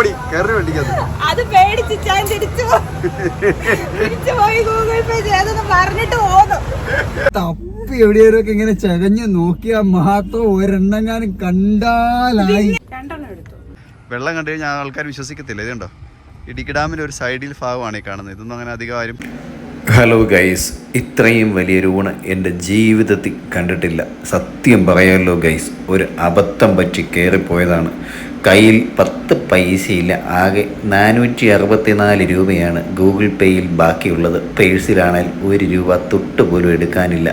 ഓടി കയറി വണ്ടിക്കത്. അത് പേടിച്ച് ഞാൻ തിരിച്ചു പോയി ഗൂഗിൾ പേ ചെയ്തെന്ന് പറഞ്ഞിട്ട് പോകുന്നു. തപ്പി എവിടെയൊക്കെ ഇങ്ങനെ ചകഞ്ഞ് നോക്കിയാ മാത്രം ഒരെണ്ണെങ്ങാനും കണ്ടാലായി. വെള്ളം കണ്ടു കഴിഞ്ഞാൽ ആൾക്കാർ വിശ്വസിക്കത്തില്ല. ഇതുണ്ടോ, ഇടുക്കി ഡാമിന്റെ ഒരു സൈഡിൽ ഭാഗമാണ് ഈ കാണുന്നത്. ഇതൊന്നും അങ്ങനെ അധികം ആരും. ഹലോ ഗൈസ്, ഇത്രയും വലിയൊരു ഊണ് എൻ്റെ ജീവിതത്തിൽ കണ്ടിട്ടില്ല. സത്യം പറയാമല്ലോ ഗൈസ്, ഒരു അബദ്ധം പറ്റി കയറിപ്പോയതാണ്. കയ്യിൽ 10 പൈസയില്ല. ആകെ 464 രൂപയാണ് ഗൂഗിൾ പേയിൽ ബാക്കിയുള്ളത്. പേഴ്സിലാണെങ്കിൽ 1 രൂപ തൊട്ട് പോലും എടുക്കാനില്ല.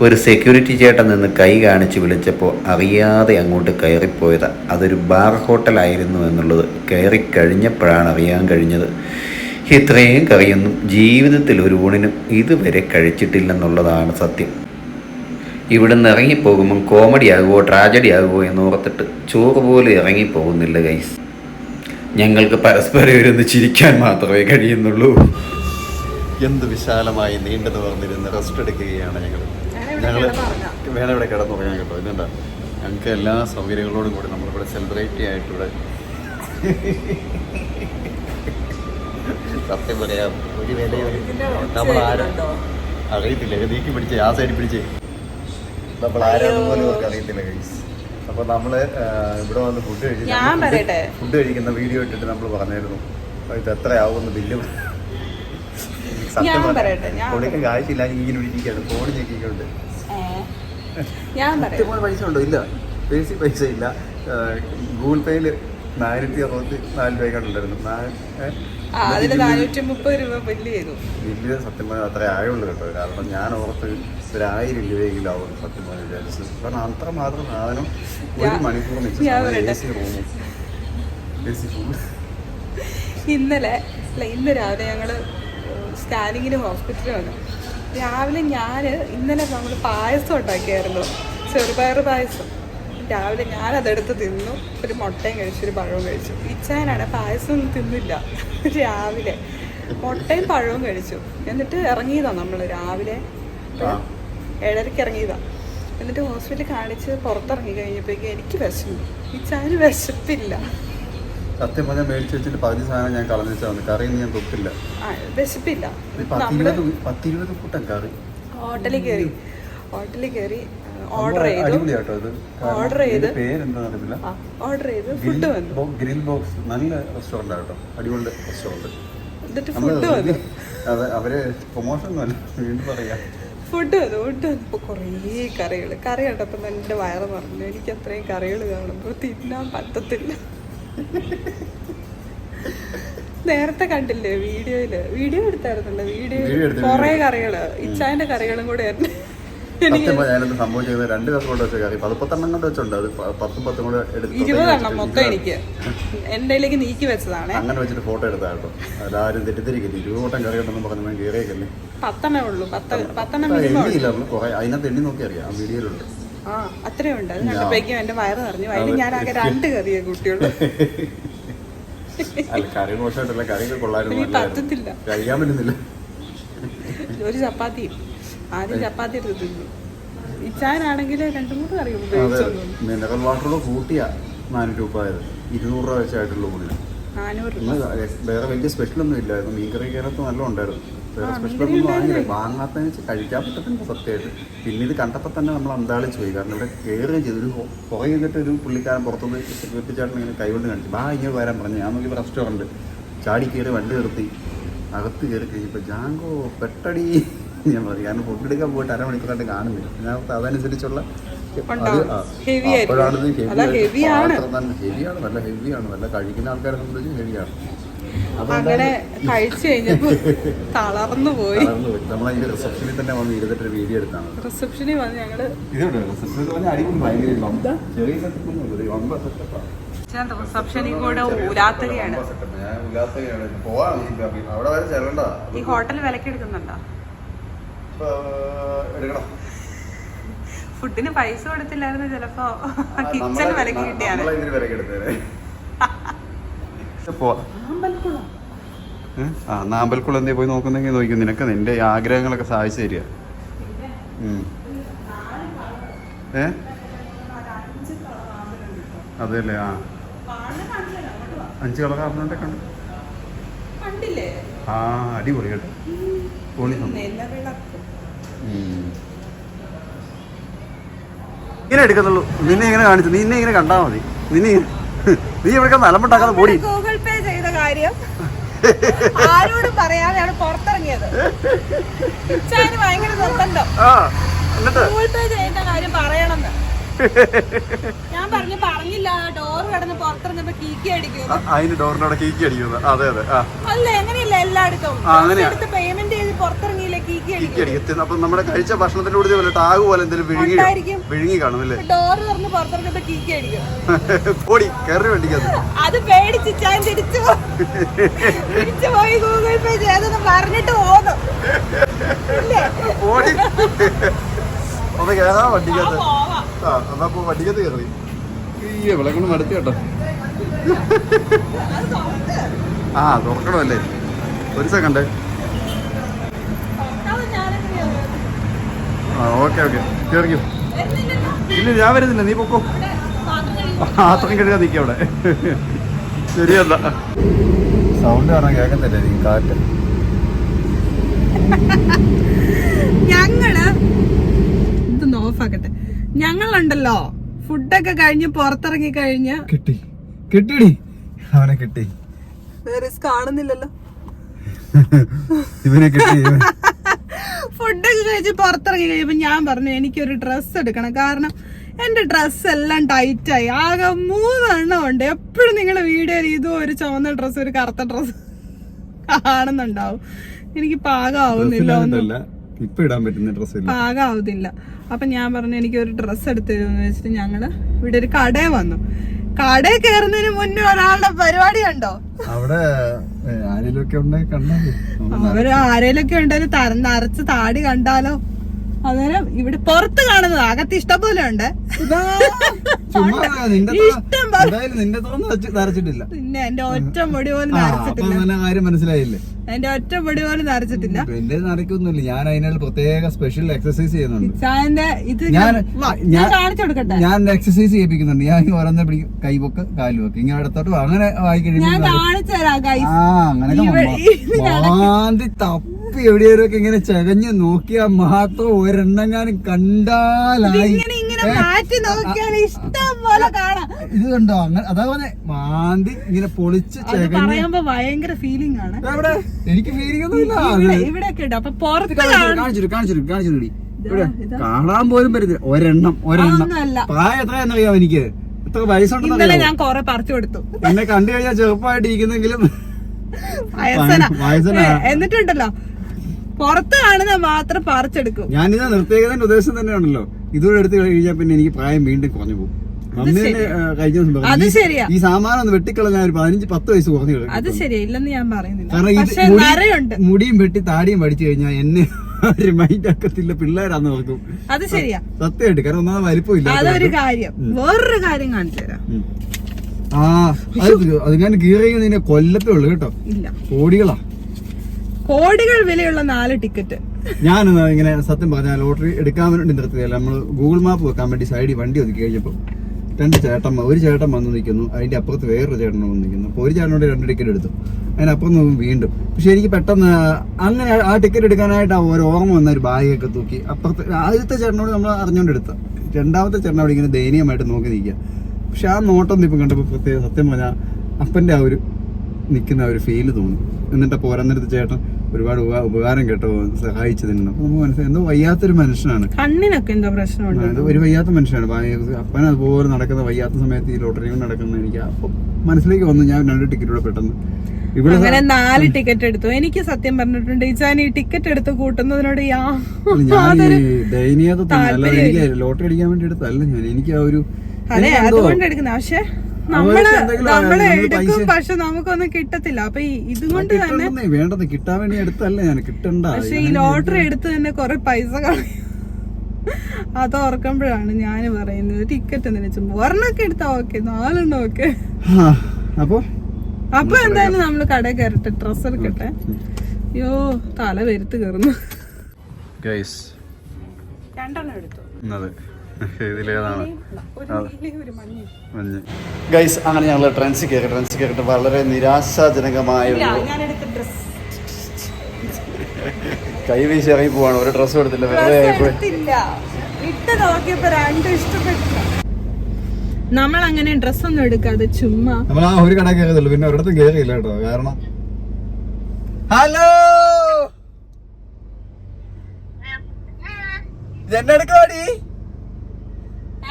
ഒരു സെക്യൂരിറ്റി ചേട്ടൻ നിന്ന് കൈ കാണിച്ച് വിളിച്ചപ്പോൾ അറിയാതെ അങ്ങോട്ട് കയറിപ്പോയതാണ്. അതൊരു ബാർ ഹോട്ടലായിരുന്നു എന്നുള്ളത് കയറി കഴിഞ്ഞപ്പോഴാണ് അറിയാൻ കഴിഞ്ഞത്. ഇത്രയും കറിയൊന്നും ജീവിതത്തിൽ ഒരു ഊണിനും ഇതുവരെ കഴിച്ചിട്ടില്ലെന്നുള്ളതാണ് സത്യം. ഇവിടുന്ന് ഇറങ്ങിപ്പോകുമ്പം കോമഡി ആകുമോ ട്രാജഡി ആകുമോ എന്ന് ഓർത്തിട്ട് ചോറ് പോലും ഇറങ്ങിപ്പോകുന്നില്ല ഗൈസ്. ഞങ്ങൾക്ക് പരസ്പരം ഇരുന്ന് ചിരിക്കാൻ മാത്രമേ കഴിയുന്നുള്ളൂ. എന്ത് വിശാലമായി നീണ്ടു തുറന്നിരുന്ന് റെസ്റ്റ് എടുക്കുകയാണ് ഞങ്ങൾ. വേണം ഇവിടെ കിടന്നു പറയാൻ കേട്ടോ. ഇതുണ്ടോ, ഞങ്ങൾക്ക് എല്ലാ സൗകര്യങ്ങളോടും കൂടി നമ്മളിവിടെ സെലിബ്രേറ്റ് ആയിട്ടിവിടെ. സത്യം പറയാം, ഒരു വിലയും നമ്മൾ ആരും അറിയത്തില്ല. നീക്കി പിടിച്ചേ, ആ സൈഡിൽ പിടിച്ചേ. നമ്മൾ ആരാണെന്ന് പോലും അവർക്ക് അറിയത്തില്ല ഗൈസ്. അപ്പോൾ നമ്മൾ ഇവിടെ വന്ന് ഫുഡ് കഴിക്കുന്ന വീഡിയോ ഇട്ടിട്ട് നമ്മൾ പറഞ്ഞായിരുന്നു ഇത് എത്രയാവുമെന്ന് ബില്ല്. സത്യം കൊടുക്കാൻ കാശില്ല, ഇങ്ങനെ വിളിക്കുകയാണ്. ഫോൺ ഞെക്കിക്കൊണ്ട് സത്യപോലെ പൈസ ഉണ്ടോ? ഇല്ല, പൈസ ഇല്ല. ഗൂഗിൾ പേയിൽ 464 രൂപയ്ക്കുണ്ടായിരുന്നു. 430 രൂപ ബില്ല് സത്യം പറഞ്ഞാൽ അത്രേ ആയുള്ളൂ കേട്ടോ. കാരണം ഞാൻ ഓർത്ത് 1000 രൂപയെങ്കിലും ആവും സത്യം പറഞ്ഞ വിചാരിച്ചു. കാരണം അത്ര മാത്രം സാധനം 1 മണിക്കൂർ ഇന്ന് രാവിലെ ഞങ്ങള് സ്കാനിങ്ങിന് ഹോസ്പിറ്റലിൽ വന്നു. രാവിലെ ഇന്നലെ നമ്മൾ പായസം ഉണ്ടാക്കിയായിരുന്നു, ചെറുപയർ പായസം. രാവിലെ ഞാനതെടുത്ത് തിന്നു. ഒരു മുട്ടയും കഴിച്ചു, ഒരു പഴവും കഴിച്ചു. ഇച്ചാനാണ് പായസം ഒന്നും തിന്നില്ല. രാവിലെ മുട്ടയും പഴവും കഴിച്ചു. എന്നിട്ട് ഇറങ്ങിയതാണ് നമ്മൾ രാവിലെ 7:30 ഇറങ്ങിയതാണ്. എന്നിട്ട് ഹോസ്പിറ്റലിൽ കാണിച്ച് പുറത്തിറങ്ങി കഴിഞ്ഞപ്പോഴേക്കും എനിക്ക് വിശന്നു. ഇച്ചാന് വിശപ്പില്ല. സത്യം പറഞ്ഞാൽ മേടിച്ച് വെച്ചിട്ട് പകുതി സാധനം ഞാൻ കളഞ്ഞു വെച്ചാൽ കറിയൊന്നും ഞാൻ തൊട്ടില്ല. വിശപ്പില്ല. 10-20 കൂട്ടം കറി. ഹോട്ടലിൽ കയറി ഓർഡർ ചെയ്ത് ഫുഡ് വന്നു. ഗ്രിൽ ബോക്സ് നല്ല റെസ്റ്റോറൻ്റ് ആട്ടോ, അടിപൊളി റെസ്റ്റോറൻറ്റ്. എന്നിട്ട് ഫുഡ് വന്നു. അതെ, അവര് പ്രൊമോഷൻ ഒന്നുമല്ല, വീണ്ടും പറയാം. ഫുഡ് വന്നപ്പോൾ കുറേ കറികൾ കണ്ടപ്പോൾ എൻ്റെ വയറ് നിറഞ്ഞു. എനിക്ക് അത്രയും കറികൾ കാണുമ്പോൾ തിന്നാൻ പറ്റത്തില്ല. നേരത്തെ കണ്ടില്ലേ വീഡിയോ എടുത്തായിരുന്നല്ലോ. വീഡിയോ കുറേ കറികള്, ഇച്ചായന്റെ കറികളും കൂടെ ആയിരുന്നു. ഞാനത് സംഭവിച്ചത് 2 ദിവസം കൊണ്ട് വെച്ച കറി 10 കൊണ്ട് വെച്ചുണ്ട്. അത് 10 കൂടെ 20 മൊത്തം എനിക്ക് എൻ്റെ നീക്കി വെച്ചതാണ്. അങ്ങനെ വെച്ചിട്ട് ഫോട്ടോ എടുത്താട്ടോ. അതാരും തെറ്റിദ്ധരിക്കില്ല. 20 കൂട്ടം കറി ഉണ്ടെന്ന് പറഞ്ഞു കയറിയേക്കല്ലേ. 10 ഉള്ളൂ. 10 അതിനകത്ത് എണ്ണി നോക്കി അറിയാം, ആ വീഡിയോയിലുണ്ട്. അത്രയും ഉണ്ട്. അത് കണ്ടപ്പോഴേക്കും എന്റെ വയറ് നിറഞ്ഞു. അതിന് ഞാൻ ആകെ 2 കറിയെ കുട്ടിയുള്ളൂ. കറി മോശമായിട്ടല്ല, കറിയൊക്കെ കൊള്ളായിരുന്നു. പറ്റത്തില്ല, കഴിക്കാൻ പറ്റുന്നില്ല. ഒരു ചപ്പാത്തിയും ആദ്യം ചപ്പാത്തി എടുത്ത് തിന്നു. ഇച്ചാനാണെങ്കിൽ 2-3 കറി ഉപയോഗിച്ചു. മിനറൽ വാട്ടറോട് കൂട്ടിയാ 400 രൂപ ആയത്. 200 രൂപ വെച്ചായിട്ടുള്ള ഊണിന് 400 രൂപ. വേറെ വലിയ സ്പെഷ്യലൊന്നും ഇല്ലായിരുന്നു. മീൻകറി കയറത്ത് നല്ല ഉണ്ടായിരുന്നു. വേറെ സ്പെഷ്യലൊന്നും വാങ്ങില്ല. വാങ്ങാത്തതെന്ന് വെച്ചാൽ കഴിക്കാൻ പറ്റത്തില്ല സത്യമായിട്ട്. പിന്നെ ഇത് കണ്ടപ്പോൾ തന്നെ നമ്മൾ അന്താളിച്ച് പോയി. കാരണം ഇവിടെ കയറുകയും ചെയ്തു. പുറകെ ചെയ്തിട്ട് ഒരു പുള്ളിക്കാരൻ പുറത്തുനിന്ന് സെക്യൂരിറ്റി ചേട്ടൻ ഇങ്ങനെ കൈകൊണ്ട് കാണിച്ചു, ഇങ്ങനെ വരാൻ പറഞ്ഞു. ഞാൻ നോക്കി റെസ്റ്റോറൻറ്റ് ചാടി കയറി വണ്ടി നിർത്തി അകത്ത് കയറി കഴിഞ്ഞപ്പോൾ ജാങ്കോ പെട്ടടി ഞാൻ പറയും. കാരണം ഫുഡ് എടുക്കാൻ പോയിട്ട് 1/2 മണിക്കൂറായിട്ട് കാണുന്നില്ല. ഞാൻ അതനുസരിച്ചുള്ള അപ്പോഴാണ് ഹെവിയാണ്, നല്ല ഹെവിയാണ്. നല്ല കഴിക്കുന്ന ആൾക്കാരെ സംബന്ധിച്ച് ഹെവിയാണ്. അങ്ങനെ കഴിച്ചു കഴിഞ്ഞപ്പോ തളർന്നു പോയി. നമ്മളതിന്റെ റിസപ്ഷനിൽ തന്നെ വന്ന് ഇരുന്നിട്ട് വീഡിയോ എടുത്താണ്. റിസപ്ഷനിൽ വന്ന് ഞങ്ങള് റിസപ്ഷനിൽ കൂടെ ഊരാത്തുകയാണ്. ഈ ഹോട്ടൽ വിലക്ക് എടുക്കുന്നുണ്ടോ? ഫുഡിന് പൈസ കൊടുത്തില്ലായിരുന്നു. ചിലപ്പോ കിച്ചൺ വിലക്ക് കിട്ടിയാണ്. നാമ്പൽക്കുളം എന്തേ പോയി നോക്കുന്നെങ്കിൽ നോക്കും. നിനക്ക് നിന്റെ ആഗ്രഹങ്ങളൊക്കെ സാധിച്ചു തരിക. അതല്ലേ? 5 കളർ ആർണമെൻ്റ് കണ്ടു. കണ്ടില്ലേ? ആ അടിപൊളി കേട്ടോ. പൊളി സംഭവം. ഇങ്ങനെ എടുക്കത്തുള്ളൂ. നിന്നെ ഇങ്ങനെ കാണിച്ചു, നിന്നെ ഇങ്ങനെ കണ്ടാൽ മതി. നീ ഇവിടെ നിലമുണ്ടാക്കാതെ പോടി. ഗൂഗിൾ പേ ചെയ്ത കാര്യം ആരോടും പറയാതെയാണ് പുറത്തിറങ്ങിയത്. ഭയങ്കര നിർബന്ധം ഗൂഗിൾ പേ ചെയ്ത കാര്യം പറയണമെന്ന്. ഞാൻ പറഞ്ഞില്ല. ഡോർ കടന്ന് പുറത്തിറങ്ങുമ്പോ കീക്കി അടിക്കും. അതിന് ഡോറിനോടെ കീക്കി അടിക്കുന്നത്. അതെ അതെ. അല്ല എങ്ങനെയല്ല എല്ലായിടത്തും പേയ്മെന്റ് ചെയ്ത് പുറത്തിറങ്ങിയില്ലേ കീക്കി അടിക്കും. അപ്പൊ നമ്മുടെ കഴിച്ച ഭക്ഷണത്തിന്റെ കൂടെ പോലെ ടാഗ് പോലെ എന്തെങ്കിലും വിഴുങ്ങി കാണും അല്ലേ? ഡോർ തുറന്ന് പുറത്തിറങ്ങുമ്പോ കീക്കി അടിക്കും. ഓടി കയറി വേണ്ടിക്കത്. അത് പേടിച്ച് ഞാൻ തിരിച്ചു പോയി ഗൂഗിൾ പേ ചെയ്തെന്ന് പറഞ്ഞിട്ട് പോന്നു. ഓടി ഒന്ന് കയറാ വണ്ടിക്കകത്ത്. എന്നാ വണ്ടിക്കകത്ത് കയറി. ഈ വിളക്കൊണ്ട് മടുത്തു കേട്ടോ. തുറക്കണമല്ലേ? ഒരു സെക്കൻഡ്. ഓക്കെ കേറിക്കോ. ഇല്ല ഞാൻ വരുന്നില്ല, നീ പൊക്കോ. പാത്രം കഴുകാൻ നിൽക്കുക അവിടെ. ശരിയല്ല, സൗണ്ട് കാരണം കേൾക്കത്തില്ലേ നീ? കാറ്റ്. ഇതൊന്ന് ഓഫാക്കട്ടെ. ഞങ്ങളുണ്ടല്ലോ ഫുഡൊക്കെ കഴിഞ്ഞ് പുറത്തിറങ്ങി കഴിഞ്ഞ് കിട്ടിടി അവനെ കിട്ടി. കാണുന്നില്ലല്ലോ ഇവനെ കിട്ടി. ഫുഡൊക്കെ കഴിച്ച് പുറത്തിറങ്ങി കഴിയുമ്പോ ഞാൻ പറഞ്ഞു എനിക്കൊരു ഡ്രസ്സ് എടുക്കണം. കാരണം എന്റെ ഡ്രസ്സ് എല്ലാം ടൈറ്റായി. ആകെ 3 എണ്ണം ഉണ്ട്. എപ്പോഴും നിങ്ങളുടെ വീഡിയോയിൽ ഇതും ഒരു ചുവന്ന ഡ്രസ്സ് ഒരു കറുത്ത ഡ്രസ്സ് കാണുന്നുണ്ടാവും. എനിക്ക് പാകാവുന്നില്ല, ഇപ്പൊ ഇടാൻ പറ്റുന്ന ഡ്രസ്സ് പാകാവുന്നില്ല. അപ്പൊ ഞാൻ പറഞ്ഞു എനിക്കൊരു ഡ്രസ്സ് എടുത്തു തരുമെന്ന് വെച്ചിട്ട് ഞങ്ങള് ഇവിടെ ഒരു കടയിൽ വന്നു. കടയിൽ കയറുന്നതിന് മുന്നേ ഒരാളുടെ പരിപാടി കണ്ടോ? അവിടെ അവര് ആരേലൊക്കെ ഉണ്ടായാലും നിറച്ച് താടി കണ്ടാലോ. അന്നേരം ഇവിടെ പുറത്ത് കാണുന്നത് അകത്ത് ഇഷ്ടം പോലെ ഉണ്ട്. പിന്നെ എന്റെ ഒറ്റ പൊടി പോലും മനസ്സിലായില്ലേ? എന്റെ ഒറ്റ പൊടി പോലും നരച്ചിട്ടില്ല. എന്റെ നരക്കൊന്നുമില്ല. ഞാൻ അതിനുള്ള പ്രത്യേക സ്പെഷ്യൽ എക്സസൈസ് ചെയ്യുന്നുണ്ട്. ഇത് കാണിച്ചു കൊടുക്കട്ടെ. ഞാൻ എക്സസൈസ് ചെയ്യിപ്പിക്കുന്നുണ്ട്. ഞാൻ ഓരോന്നെ പിടിക്കും, കൈപൊക്ക് കാലുവൊക്കെ ഇങ്ങനെ അടുത്തോട്ട് അങ്ങനെ വായി ഞാൻ കാണിച്ചു തരാം. അങ്ങനെ തപ്പി എവിടെയൊക്കെ ഇങ്ങനെ ചകഞ്ഞ് നോക്കിയാൽ മാത്രം ഒരെണ്ണെങ്ങാനും കണ്ടാലായി. ഇത് കണ്ടോ? അങ്ങനെ അതേപോലെ മാന്തി ഇങ്ങനെ പൊളിച്ച് പറയുമ്പോ ഭയങ്കര ഫീലിംഗ് ആണ്. എനിക്ക് ഫീലിംഗ് ഒന്നുമില്ല. ഇവിടെ കാണിച്ചിട്ട് ഇവിടെ കാണാൻ പോലും പറ്റത്തില്ല. ഒരെണ്ണം പ്രായം എത്രയാണെന്നറിയാം എനിക്ക്. എത്ര വയസ്സുണ്ടെന്നറിയാം. ഞാൻ കൊറേ പറിച്ചു കൊടുത്തു. എന്നെ കണ്ടു കഴിഞ്ഞാൽ ചെറുപ്പമായിട്ട് ഇരിക്കുന്നെങ്കിലും വയസ്സന. എന്നിട്ടുണ്ടല്ലോ പുറത്ത് കാണുന്ന മാത്രം പറിച്ചെടുക്കും. ഞാനിത് നിർത്തിയതിന്റെ ഉദ്ദേശം തന്നെയാണല്ലോ. ഇതോടെ എടുത്ത് കഴിഞ്ഞാൽ പിന്നെ എനിക്ക് പ്രായം വീണ്ടും കുറഞ്ഞു പോകും. അത് ശരിയാ. ഈ സാമാനം ഒന്ന് വെട്ടിക്കളഞ്ഞ ഒരു 15-10 വയസ്സ് കുറഞ്ഞു കളയും. അത് ശരിയാ, ഇല്ലെന്ന് ഞാൻ പറയുന്നില്ല. കാരണം മുടിയും വെട്ടി താടിയും പഠിച്ചു കഴിഞ്ഞാൽ എന്നെ ഒരു മൈൻഡ് ആക്കത്തില്ല, പിള്ളേരാന്ന് ഓർക്കും. അത് ശരിയാ, സത്യമായിട്ട്. കാരണം ഒന്നാമത് വലിപ്പമില്ല. അതൊരു കാര്യം. വേറൊരു കാര്യം കാണിച്ചു തരാം. അതിങ്ങനെ കീറിയ നിന്നെ കൊല്ലത്തേ ഉള്ളു കേട്ടോ. ഇല്ല, കോടികൾ വിലയുള്ള 4 ടിക്കറ്റ്. ഞാൻ ഇങ്ങനെ സത്യം പറഞ്ഞാൽ ലോട്ടറി എടുക്കാൻ വേണ്ടി നിർത്തിയല്ല. നമ്മള് ഗൂഗിൾ മാപ്പ് വെക്കാൻ വേണ്ടി സൈഡിൽ വണ്ടി ഒതുക്കി കഴിഞ്ഞപ്പോ ഒരു ചേട്ടൻ വന്ന് നിൽക്കുന്നു. അതിന്റെ അപ്പുറത്ത് വേറൊരു ചേട്ടൻ വന്ന് നിൽക്കുന്നു. അപ്പോൾ ഒരു ചേട്ടനോട് 2 ടിക്കറ്റ് എടുത്തു. അതിനപ്പുറം നോക്കും വീണ്ടും. പക്ഷെ എനിക്ക് പെട്ടെന്ന് അങ്ങനെ ആ ടിക്കറ്റ് എടുക്കാനായിട്ട് ഒരു ഓർമ്മ വന്ന ഒരു ബാഗൊക്കെ തൂക്കി അപ്പുറത്ത് ആദ്യത്തെ ചേട്ടനോട് നമ്മൾ അറിഞ്ഞുകൊണ്ട് എടുത്ത. രണ്ടാമത്തെ ചേട്ടൻ അവിടെ ഇങ്ങനെ ദയനീയമായിട്ട് നോക്കി നിൽക്കുക. പക്ഷെ ആ നോട്ടം ഇപ്പം കണ്ടപ്പോൾ പ്രത്യേക സത്യം പറഞ്ഞാൽ അപ്പൻ്റെ ആ ഒരു നിൽക്കുന്ന ഒരു ഫീല് തോന്നി. എന്നിട്ട് പോരാന്നിടത്ത് ചേട്ടൻ ഒരുപാട് ഉപകാരം കേട്ടോ സഹായിച്ചതിന്. അപ്പൊ നമുക്ക് മനസ്സിലായി എന്തോ വയ്യാത്തൊരു മനുഷ്യനാണ്. കണ്ണിനൊക്കെ എന്തോ പ്രശ്നമുണ്ട്. ഒരു വയ്യാത്ത മനുഷ്യനാണ്. അപ്പൻ അതുപോലെ നടക്കുന്ന വയ്യാത്ത സമയത്ത് ഈ ലോട്ടറി കൊണ്ട് നടക്കുന്ന എനിക്ക് അപ്പൊ മനസ്സിലേക്ക് വന്നു. ഞാൻ 2 ടിക്കറ്റ് പെട്ടെന്ന് ഇവിടെ 4 ടിക്കറ്റ് എടുത്തു. എനിക്ക് സത്യം പറഞ്ഞിട്ടുണ്ട് ഈ ടിക്കറ്റ് എടുത്ത് കൂട്ടുന്നതിനോട് എനിക്ക് ലോട്ടറി അടിക്കാൻ വേണ്ടി എടുത്തല്ല ഞാൻ. എനിക്ക് ആ ഒരു അതെ അതുകൊണ്ട് എടുക്കുന്ന. പക്ഷെ നമ്മള് എടുക്കും, പക്ഷെ നമുക്കൊന്നും കിട്ടത്തില്ല. അപ്പൊ ഇതുകൊണ്ട് തന്നെ വേണ്ടത് കിട്ടാൻ വേണ്ടി എടുത്തല്ല ഞാൻ. കിട്ടണ്ട. പക്ഷെ ഈ ലോട്ടറി എടുത്ത് തന്നെ കൊറേ പൈസ കളയും. അത് ഓർക്കുമ്പോഴാണ് ഞാൻ പറയുന്നത് ടിക്കറ്റ് എന്തിനു ഒരെണ്ണൊക്കെ എടുത്താ ഓക്കെ, 4 എണ്ണം ഓക്കെ. അപ്പൊ എന്തായാലും നമ്മള് കടയിൽ കയറട്ടെ, ഡ്രസ്സ് എടുക്കട്ടെ. അയ്യോ തല വരുത്ത് കയറുന്നു. 2 എണ്ണം എടുത്തു. ഇതിലേതാണ് ഒരു നീലയും ഒരു മഞ്ഞയും. മഞ്ഞ്. ഗൈസ് അങ്ങനെ ഞങ്ങൾ ട്രെൻസ് കയറിയിട്ട് വളരെ നിരാശാജനകമായ ഇല്ല, ഒരു ഞാനെടുത്ത ഡ്രസ് കൈ വീശി ഇറങ്ങി പോവാണ്. ഒരു ഡ്രസ്സും എടുത്തില്ല, വെറുതെ ആയിപ്പോയി. എടുത്തില്ല. ഇട്ട് നോക്കിയപ്പോ രണ്ടും ഇഷ്ടപ്പെട്ടില്ല. നമ്മൾ അങ്ങനെ ഡ്രസ്സൊന്നും എടുക്കാതെ ചുമ്മാ നമ്മൾ ആ ഒരു കട കയറിയതുള്ളൂ, പിന്നെ ഒരിടത്തും കയറിയില്ല കേട്ടോ. കാരണം ഹലോ ഇതെന്നെടുക്കാടി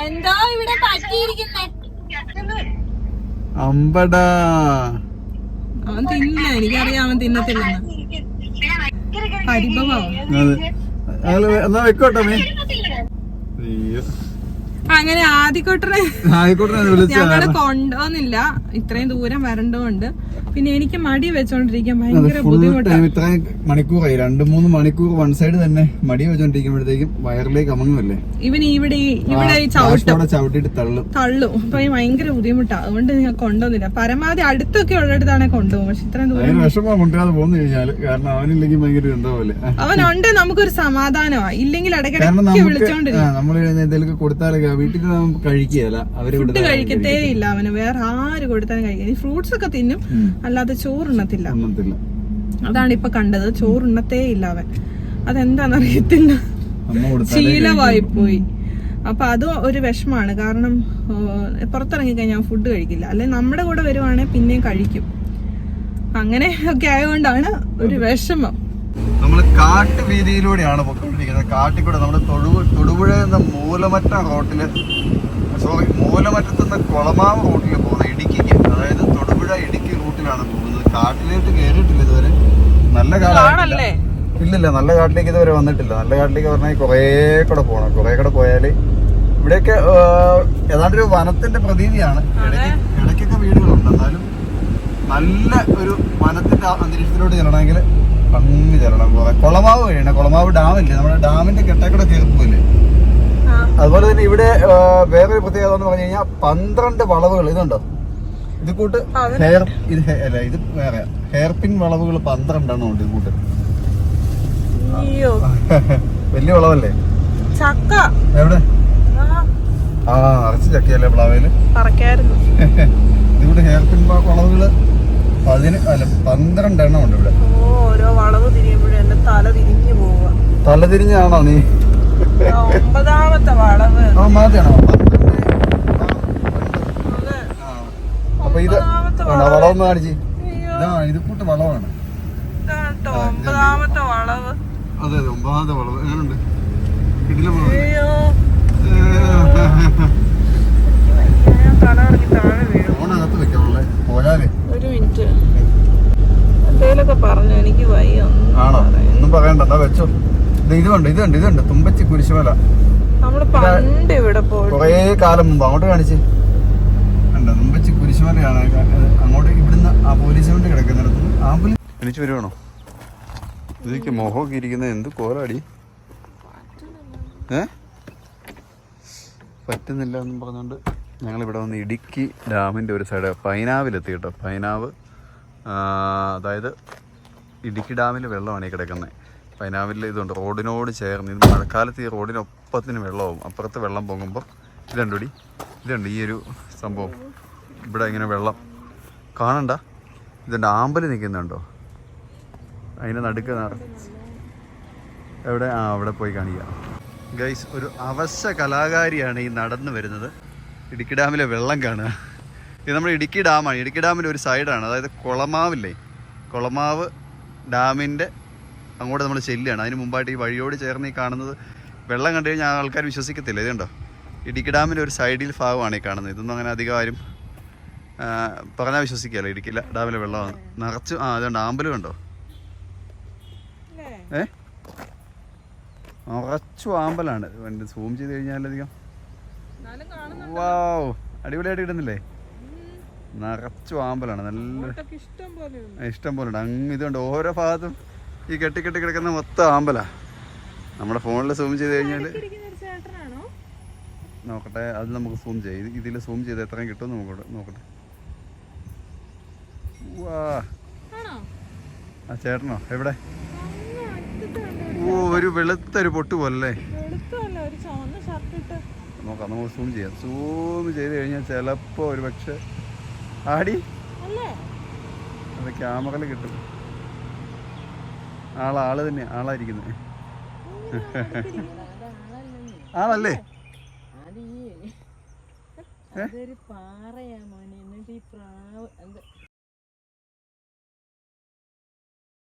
എന്തോ ഇവിടെ പറ്റിയിരിക്കുന്നേ. അമ്പടാ അവൻ തിന്നില്ല, എനിക്കറിയാം അവൻ തിന്നത്തില്ലെന്ന്. പരിഭവം. എന്നാ വെക്കോട്ടെ നീ. അയ്യോ അങ്ങനെ ആദ്യക്കൊട്ടനെ ഞങ്ങള് കൊണ്ടുവന്നില്ല, ഇത്രയും ദൂരം വരണ്ടോണ്ട്. പിന്നെ എനിക്ക് മടി വെച്ചോണ്ടിരിക്കാൻ ഭയങ്കര ബുദ്ധിമുട്ടാണ്. ഇത്രയും മണിക്കൂറായി, 2-3 മണിക്കൂർ വൺ സൈഡ് തന്നെ മടി വെച്ചോണ്ടിരിക്കുമ്പോഴത്തേക്കും വയറിലേക്ക് അമങ്ങുമല്ലേ. ഇവൻ ഇവിടെ ചവിട്ടിട്ട് തള്ളും. അപ്പൊ ഭയങ്കര ബുദ്ധിമുട്ടാണ്. അതുകൊണ്ട് ഞാൻ കൊണ്ടുവന്നില്ല. പരമാവധി അടുത്തൊക്കെ ഉള്ളിടത്താണെ കൊണ്ടുപോകും. പക്ഷെ ഇത്രയും ദൂരം വിഷമം കൊണ്ടുപോകാതെ പോന്നു കഴിഞ്ഞാല്, കാരണം അവനില്ലെങ്കിൽ ഭയങ്കര എന്താ പോലെ. അവനുണ്ട് നമുക്കൊരു സമാധാനമാണ്. ഇല്ലെങ്കിൽ ഇടയ്ക്കിടയ്ക്ക് വിളിച്ചോണ്ടിരിക്കും. നമ്മൾ എന്തെങ്കിലും കൊടുത്താലൊക്കെ വീട്ടിൽ കഴിക്കുകയല്ല, അവര് ഫുഡ് കഴിക്കത്തേ ഇല്ല അവന്. വേറെ ആര് കൊടുത്താലും കഴിക്കും. ഫ്രൂട്ട്സ് ഒക്കെ തിന്നും, അല്ലാതെ ചോറുണ്ണത്തില്ല. അതാണ് ഇപ്പൊ കണ്ടത്. ചോറുണ്ണത്തേ ഇല്ല അവൻ. അതെന്താന്നറിയത്തില്ല, ശീലമായി പോയി. അപ്പൊ അത് ഒരു വിഷമാണ്. കാരണം പുറത്തിറങ്ങി കഴിഞ്ഞാൽ ഫുഡ് കഴിക്കില്ല. അല്ലെങ്കിൽ നമ്മുടെ കൂടെ വരുവാണെങ്കിൽ പിന്നെയും കഴിക്കും. അങ്ങനെ ഒക്കെ ആയതുകൊണ്ടാണ് ഒരു വിഷമം. നമ്മള് കാട്ടുവീതിയിലൂടെയാണ് പൊയ്ക്കൊണ്ടിരിക്കുന്നത്. കാട്ടിക്കൂടെ നമ്മള് തൊടുപുഴ എന്ന മൂലമറ്റത്തുനിന്ന് കുളമാവ് റൂട്ടിൽ പോകുന്നത്, ഇടുക്കിക്ക്. അതായത് തൊടുപുഴ ഇടുക്കി റൂട്ടിലാണ് പോകുന്നത്. കാട്ടിലേക്ക് കയറിയിട്ടില്ല ഇതുവരെ. നല്ല കാടാണല്ലേ? ഇല്ലില്ല, നല്ല കാട്ടിലേക്ക് ഇതുവരെ വന്നിട്ടില്ല. നല്ല കാട്ടിലേക്ക് പറഞ്ഞാൽ കുറേ കൂടെ പോകണം. കുറേ കൂടെ പോയാല് ഇവിടെയൊക്കെ ഏതാണ്ടൊരു വനത്തിന്റെ പ്രതീതിയാണ്. ഇടയ്ക്കൊക്കെ വീടുകളുണ്ട്, എന്നാലും നല്ല ഒരു വനത്തിന്റെ അന്തരീക്ഷത്തിലോട്ട് ചെല്ലണമെങ്കിൽ അങ്ങ് ചെല്ലണം. കുളമാവ് കഴിയണം. കുളമാവ് ഡാമില്ലേ, നമ്മുടെ ഡാമിന്റെ കെട്ടക്കൂടെ കയറിപ്പോയില്ലേ. അതുപോലെ തന്നെ ഇവിടെ വേറൊരു പ്രത്യേകത എന്ന് പറഞ്ഞു കഴിഞ്ഞാൽ 12 വളവുകൾ. ഇതുണ്ടോ, ഇത് കൂട്ട് ഇത് വേറെ ഹെയർ പിൻ വളവുകൾ 12 ഉണ്ട്. ഇത് കൂട്ട് വലിയ വളവല്ലേ. ചക്ക എവിടെ? ആ അറച്ച് ചക്കയല്ലേ പ്ലാവയില്. ഇതിവിടെ ഹെയർ പിൻ വളവുകള് 12 ഉണ്ട് ഇവിടെ. ഓരോ വളവ് തിരിയുമ്പോഴും എന്റെ തല തിരിഞ്ഞു പോവുക. തല തിരിഞ്ഞാണോ നീ? 9ാമത്തെ വളവ്. മാതിയാണോ? അപ്പൊ ഇത് വളവൊന്ന് കാണിച്ച്. ഇത് കൂട്ട് വളവാണ്. 9ാമത്തെ വളവ്. അതെ 9ാമത്തെ വളവ്. എങ്ങനെയുണ്ട്? ഫോണകത്ത് വെക്കാവുള്ളേ പോയാലേ. ഒരു മിനിറ്റ്, എന്തേലൊക്കെ പറഞ്ഞു. എനിക്ക് വയ്യ. ആണോ? ഒന്നും പറയണ്ട, എന്താ വെച്ചോ. ഇതുണ്ട് തുമ്പച്ചി കുരിശുമല. നമ്മള് പണ്ട് ഇവിടെ പോയി കൊറേ കാലം മുമ്പ്. അങ്ങോട്ട് കാണിച്ച്. കണ്ടോ, തുമ്പച്ചി കുരിശുമലയാണ്. അങ്ങോട്ട് ഇവിടുന്ന് ആ പോലീസ് വണ്ടി കിടക്കുന്നിടത്ത് ആംബുലൻസ് എനിക്ക് വരുവാണോ? ഇതിക്ക് മോഹമൊക്കെ ഇരിക്കുന്നത് എന്ത് കോലാടി. പറ്റുന്നില്ല എന്നും പറഞ്ഞുകൊണ്ട് ഞങ്ങളിവിടെ വന്ന് ഇടുക്കി ഡാമിൻ്റെ ഒരു സൈഡ് പൈനാവിലെത്തി കേട്ടോ. പൈനാവ്, അതായത് ഇടുക്കി ഡാമിൽ വെള്ളമാണ് ഈ കിടക്കുന്നത്. പൈനാവിൽ ഇതുണ്ട്, റോഡിനോട് ചേർന്ന്. ഇത് മഴക്കാലത്ത് ഈ റോഡിനൊപ്പത്തിന് വെള്ളമാവും. അപ്പുറത്ത് വെള്ളം പൊങ്ങുമ്പോൾ ഇതുണ്ട് ഈ ഒരു സംഭവം. ഇവിടെ ഇങ്ങനെ വെള്ളം കാണണ്ട. ഇതുണ്ട്, ആമ്പല് നിൽക്കുന്നുണ്ടോ അതിൻ്റെ നടുക്ക്. എവിടെ? അവിടെ പോയി കാണിക്കാം. ഗൈസ്, ഒരു അവശ്യ കലാകാരിയാണ് ഈ നടന്നു വരുന്നത്. ഇടുക്കി ഡാമിലെ വെള്ളം കാണുക. ഇത് നമ്മുടെ ഇടുക്കി ഡാമാണ്. ഇടുക്കി ഡാമിൻ്റെ ഒരു സൈഡാണ്. അതായത് കുളമാവില്ലേ, കുളമാവ് ഡാമിൻ്റെ അങ്ങോട്ട് നമ്മൾ ചെല്ലുകയാണ്. അതിന് മുമ്പായിട്ട് ഈ വഴിയോട് ചേർന്ന് ഈ കാണുന്നത് വെള്ളം കണ്ടു കഴിഞ്ഞാൽ ആൾക്കാർ വിശ്വസിക്കത്തില്ല. ഇതുണ്ടോ, ഇടുക്കി ഡാമിൻ്റെ ഒരു സൈഡിൽ ഭാഗമാണ് ഈ കാണുന്നത്. ഇതൊന്നും അങ്ങനെ അധികം ആരും പറഞ്ഞാൽ വിശ്വസിക്കുകയല്ലോ. ഇടുക്കി ഡാമിലെ വെള്ളമാണ് നിറച്ച്. അതുകൊണ്ട് ആമ്പലും ഉണ്ടോ? നിറച്ചു ആമ്പലാണ്. സൂം ചെയ്ത് കഴിഞ്ഞാലധികം വാവ് അടിപൊളിയായിട്ട് ഇടുന്നില്ലേ. നിറച്ചു ആമ്പലാണ്. നല്ല ഇഷ്ടം പോലെ ഉണ്ട്. അങ്ങ് ഇതുണ്ട്, ഓരോ ഭാഗത്തും ഈ കെട്ടി കിടക്കുന്ന മൊത്തം ആമ്പലാ. നമ്മുടെ ഫോണിൽ സൂം ചെയ്ത് കഴിഞ്ഞാൽ നോക്കട്ടെ, അത് നമുക്ക് സൂം ചെയ്യാം. ഇതിൽ സൂം ചെയ്ത് എത്രയും കിട്ടുമെന്ന് നമുക്ക് നോക്കട്ടെ. വാ, ആ ചേട്ടനോ? എവിടെ? ഓ, ഒരു വെളുത്തൊരു പൊട്ട് പോലല്ലേ. നോക്കാം, നമുക്ക് സൂം ചെയ്യാം. സൂം ചെയ്ത് കഴിഞ്ഞാൽ ചിലപ്പോൾ ഒരു പക്ഷെ ആടി അത് ക്യാമറയിൽ കിട്ടും. ആള് തന്നെ ആളായിരിക്കുന്നത്. ആളല്ലേ? അതൊരു പാറയാ മോനെ. എന്നിട്ട് ഈ പ്രാവ്